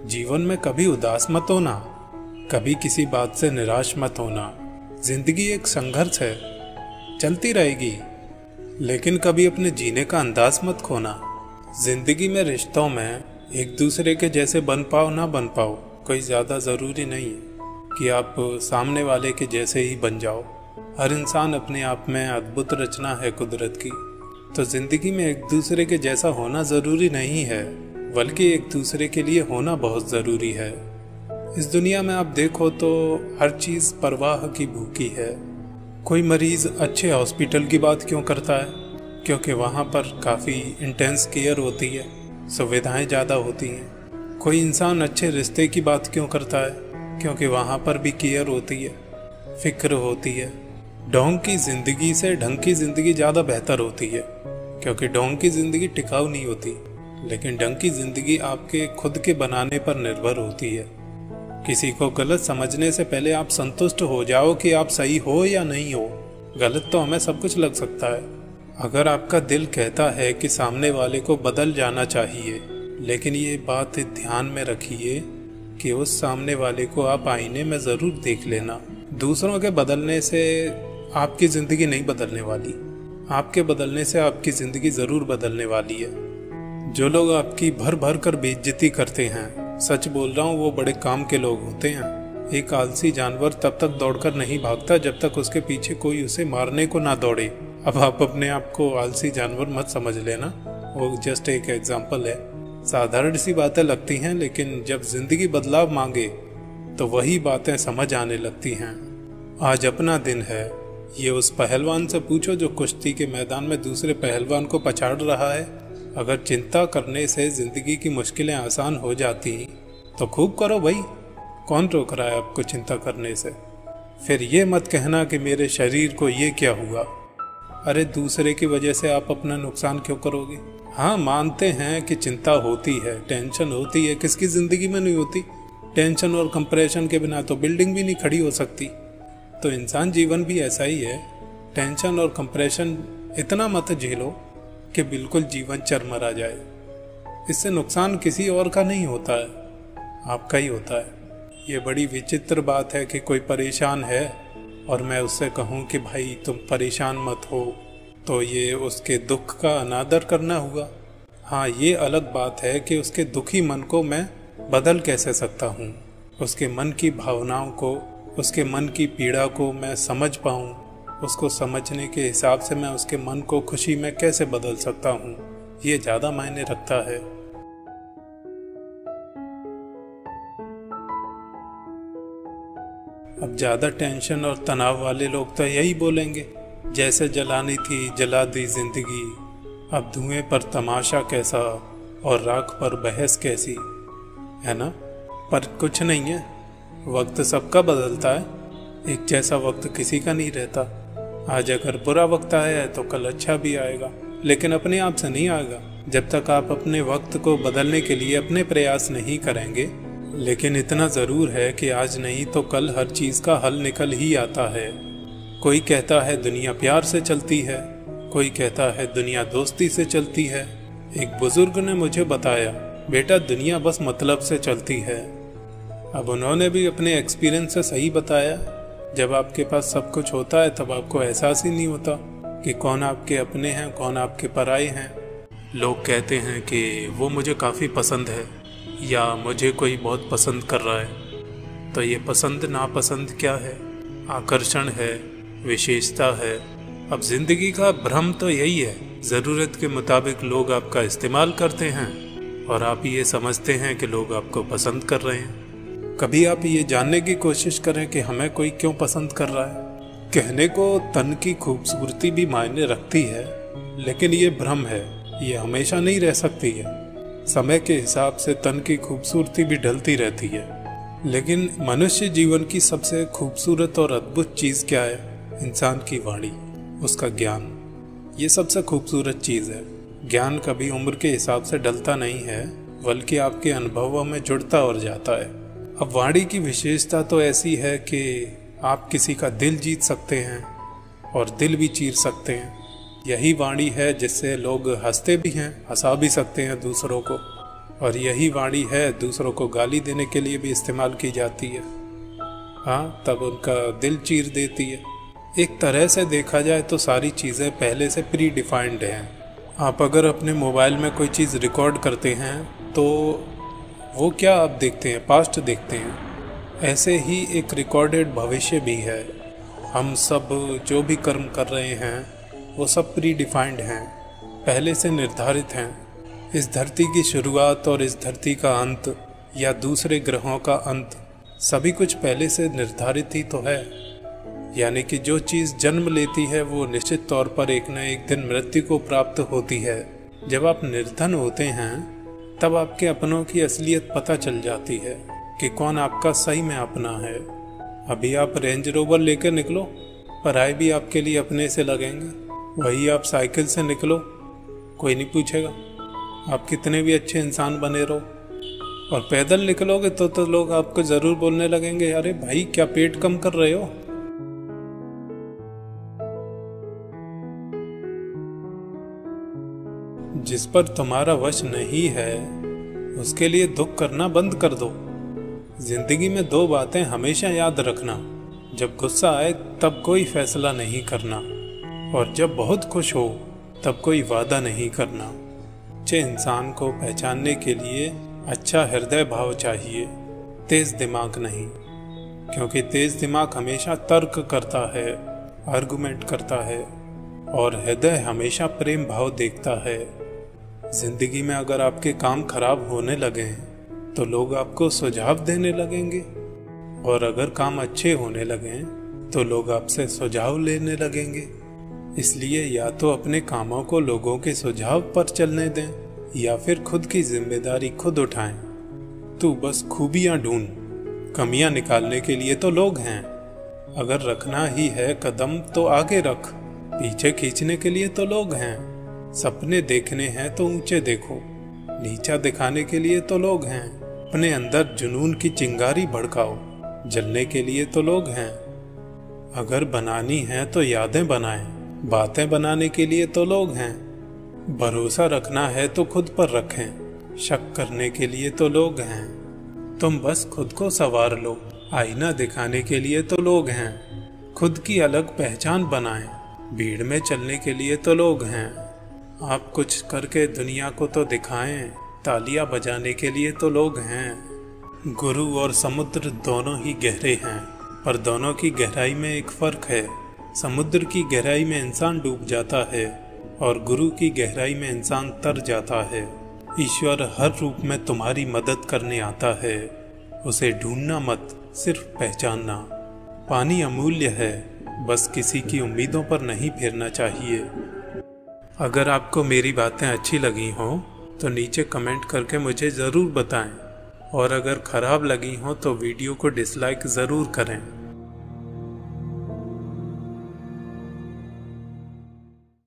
जीवन में कभी उदास मत होना, कभी किसी बात से निराश मत होना। जिंदगी एक संघर्ष है, चलती रहेगी, लेकिन कभी अपने जीने का अंदाज मत खोना। जिंदगी में रिश्तों में एक दूसरे के जैसे बन पाओ ना बन पाओ, कोई ज़्यादा ज़रूरी नहीं है कि आप सामने वाले के जैसे ही बन जाओ। हर इंसान अपने आप में अद्भुत रचना है कुदरत की। तो ज़िंदगी में एक दूसरे के जैसा होना ज़रूरी नहीं है, बल्कि एक दूसरे के लिए होना बहुत ज़रूरी है। इस दुनिया में आप देखो तो हर चीज़ परवाह की भूखी है। कोई मरीज़ अच्छे हॉस्पिटल की बात क्यों करता है? क्योंकि वहाँ पर काफ़ी इंटेंस केयर होती है, सुविधाएं ज़्यादा होती हैं। कोई इंसान अच्छे रिश्ते की बात क्यों करता है? क्योंकि वहाँ पर भी केयर होती है, फिक्र होती है। ढोंग की ज़िंदगी से ढंग की ज़िंदगी ज़्यादा बेहतर होती है, क्योंकि ढोंग की ज़िंदगी टिकाऊ नहीं होती, लेकिन ढंग की ज़िंदगी आपके खुद के बनाने पर निर्भर होती है। किसी को गलत समझने से पहले आप संतुष्ट हो जाओ कि आप सही हो या नहीं हो। गलत तो हमें सब कुछ लग सकता है। अगर आपका दिल कहता है कि सामने वाले को बदल जाना चाहिए, लेकिन ये बात ध्यान में रखिए कि उस सामने वाले को आप आईने में ज़रूर देख लेना। दूसरों के बदलने से आपकी ज़िंदगी नहीं बदलने वाली, आपके बदलने से आपकी ज़िंदगी ज़रूर बदलने वाली है। जो लोग आपकी भर भर कर बेइज्जती करते हैं, सच बोल रहा हूँ, वो बड़े काम के लोग होते हैं। एक आलसी जानवर तब तक दौड़कर नहीं भागता जब तक उसके पीछे कोई उसे मारने को ना दौड़े। अब आप अपने आप को आलसी जानवर मत समझ लेना, वो जस्ट एक एग्जाम्पल है। साधारण सी बातें लगती हैं, लेकिन जब जिंदगी बदलाव मांगे तो वही बातें समझ आने लगती हैं। आज अपना दिन है, ये उस पहलवान से पूछो जो कुश्ती के मैदान में दूसरे पहलवान को पछाड़ रहा है। अगर चिंता करने से जिंदगी की मुश्किलें आसान हो जाती तो खूब करो भाई, कौन रोक रहा है आपको चिंता करने से? फिर ये मत कहना कि मेरे शरीर को ये क्या हुआ। अरे दूसरे की वजह से आप अपना नुकसान क्यों करोगे? हाँ, मानते हैं कि चिंता होती है, टेंशन होती है, किसकी ज़िंदगी में नहीं होती। टेंशन और कंप्रेशन के बिना तो बिल्डिंग भी नहीं खड़ी हो सकती। तो इंसान जीवन भी ऐसा ही है। टेंशन और कंप्रेशन इतना मत झेलो कि बिल्कुल जीवन चरमरा जाए। इससे नुकसान किसी और का नहीं होता है, आपका ही होता है। ये बड़ी विचित्र बात है कि कोई परेशान है और मैं उससे कहूँ कि भाई तुम परेशान मत हो, तो ये उसके दुख का अनादर करना हुआ। हाँ, ये अलग बात है कि उसके दुखी मन को मैं बदल कैसे सकता हूँ, उसके मन की भावनाओं को, उसके मन की पीड़ा को मैं समझ पाऊँ। उसको समझने के हिसाब से मैं उसके मन को खुशी में कैसे बदल सकता हूँ, ये ज़्यादा मायने रखता है। अब ज़्यादा टेंशन और तनाव वाले लोग तो यही बोलेंगे, जैसे जलानी थी जला दी जिंदगी, अब धुएं पर तमाशा कैसा और राख पर बहस कैसी, है ना? पर कुछ नहीं है, वक्त सबका बदलता है, एक जैसा वक्त किसी का नहीं रहता। आज अगर बुरा वक्त आया है तो कल अच्छा भी आएगा, लेकिन अपने आप से नहीं आएगा जब तक आप अपने वक्त को बदलने के लिए अपने प्रयास नहीं करेंगे। लेकिन इतना ज़रूर है कि आज नहीं तो कल हर चीज़ का हल निकल ही आता है। कोई कहता है दुनिया प्यार से चलती है, कोई कहता है दुनिया दोस्ती से चलती है। एक बुजुर्ग ने मुझे बताया, बेटा दुनिया बस मतलब से चलती है। अब उन्होंने भी अपने एक्सपीरियंस से सही बताया। जब आपके पास सब कुछ होता है तब आपको एहसास ही नहीं होता कि कौन आपके अपने हैं, कौन आपके पराये हैं। लोग कहते हैं कि वो मुझे काफ़ी पसंद है या मुझे कोई बहुत पसंद कर रहा है। तो ये पसंद नापसंद क्या है? आकर्षण है, विशेषता है। अब ज़िंदगी का भ्रम तो यही है, ज़रूरत के मुताबिक लोग आपका इस्तेमाल करते हैं और आप ये समझते हैं कि लोग आपको पसंद कर रहे हैं। कभी आप ये जानने की कोशिश करें कि हमें कोई क्यों पसंद कर रहा है? कहने को तन की खूबसूरती भी मायने रखती है, लेकिन ये भ्रम है, ये हमेशा नहीं रह सकती है। समय के हिसाब से तन की खूबसूरती भी ढलती रहती है। लेकिन मनुष्य जीवन की सबसे खूबसूरत और अद्भुत चीज़ क्या है? इंसान की वाणी, उसका ज्ञान, ये सबसे खूबसूरत चीज़ है। ज्ञान कभी उम्र के हिसाब से ढलता नहीं है, बल्कि आपके अनुभवों में जुड़ता और जाता है। अब वाणी की विशेषता तो ऐसी है कि आप किसी का दिल जीत सकते हैं और दिल भी चीर सकते हैं। यही वाणी है जिससे लोग हंसते भी हैं, हंसा भी सकते हैं दूसरों को। और यही वाणी है दूसरों को गाली देने के लिए भी इस्तेमाल की जाती है। हाँ, तब उनका दिल चीर देती है। एक तरह से देखा जाए तो सारी चीज़ें पहले से प्री डिफाइंड हैं। आप अगर अपने मोबाइल में कोई चीज़ रिकॉर्ड करते हैं तो वो क्या आप देखते हैं, पास्ट देखते हैं। ऐसे ही एक रिकॉर्डेड भविष्य भी है। हम सब जो भी कर्म कर रहे हैं वो सब प्री डिफाइंड हैं, पहले से निर्धारित हैं। इस धरती की शुरुआत और इस धरती का अंत या दूसरे ग्रहों का अंत सभी कुछ पहले से निर्धारित ही तो है। यानी कि जो चीज़ जन्म लेती है वो निश्चित तौर पर एक न एक दिन मृत्यु को प्राप्त होती है। जब आप निर्धन होते हैं तब आपके अपनों की असलियत पता चल जाती है कि कौन आपका सही में अपना है। अभी आप रेंज रोवर लेकर निकलो, पराए भी आपके लिए अपने से लगेंगे। वही आप साइकिल से निकलो, कोई नहीं पूछेगा। आप कितने भी अच्छे इंसान बने रहो, और पैदल निकलोगे तो लोग आपको ज़रूर बोलने लगेंगे, अरे भाई क्या पेट कम कर रहे हो। जिस पर तुम्हारा वश नहीं है उसके लिए दुख करना बंद कर दो। जिंदगी में दो बातें हमेशा याद रखना, जब गुस्सा आए तब कोई फैसला नहीं करना, और जब बहुत खुश हो तब कोई वादा नहीं करना। अच्छे इंसान को पहचानने के लिए अच्छा हृदय भाव चाहिए, तेज दिमाग नहीं, क्योंकि तेज दिमाग हमेशा तर्क करता है, आर्गुमेंट करता है, और हृदय हमेशा प्रेम भाव देखता है। जिंदगी में अगर आपके काम खराब होने लगे तो लोग आपको सुझाव देने लगेंगे, और अगर काम अच्छे होने लगे तो लोग आपसे सुझाव लेने लगेंगे। इसलिए या तो अपने कामों को लोगों के सुझाव पर चलने दें या फिर खुद की जिम्मेदारी खुद उठाएं। तू बस खूबियां ढूंढ, कमियां निकालने के लिए तो लोग हैं। अगर रखना ही है कदम तो आगे रख, पीछे खींचने के लिए तो लोग हैं। सपने देखने हैं तो ऊंचे देखो, नीचा दिखाने के लिए तो लोग हैं। अपने अंदर जुनून की चिंगारी भड़काओ, जलने के लिए तो लोग हैं। अगर बनानी है तो यादें बनाएं, बातें बनाने के लिए तो लोग हैं। भरोसा रखना है तो खुद पर रखें, शक करने के लिए तो लोग हैं। तुम बस खुद को संवार लो, आईना दिखाने के लिए तो लोग हैं। खुद की अलग पहचान बनाएं, भीड़ में चलने के लिए तो लोग हैं। आप कुछ करके दुनिया को तो दिखाएं, तालियां बजाने के लिए तो लोग हैं। गुरु और समुद्र दोनों ही गहरे हैं, पर दोनों की गहराई में एक फर्क है। समुद्र की गहराई में इंसान डूब जाता है और गुरु की गहराई में इंसान तर जाता है। ईश्वर हर रूप में तुम्हारी मदद करने आता है, उसे ढूंढना मत, सिर्फ पहचानना। पानी अमूल्य है, बस किसी की उम्मीदों पर नहीं फिरना चाहिए। अगर आपको मेरी बातें अच्छी लगी हों तो नीचे कमेंट करके मुझे ज़रूर बताएं, और अगर ख़राब लगी हों तो वीडियो को डिसलाइक ज़रूर करें।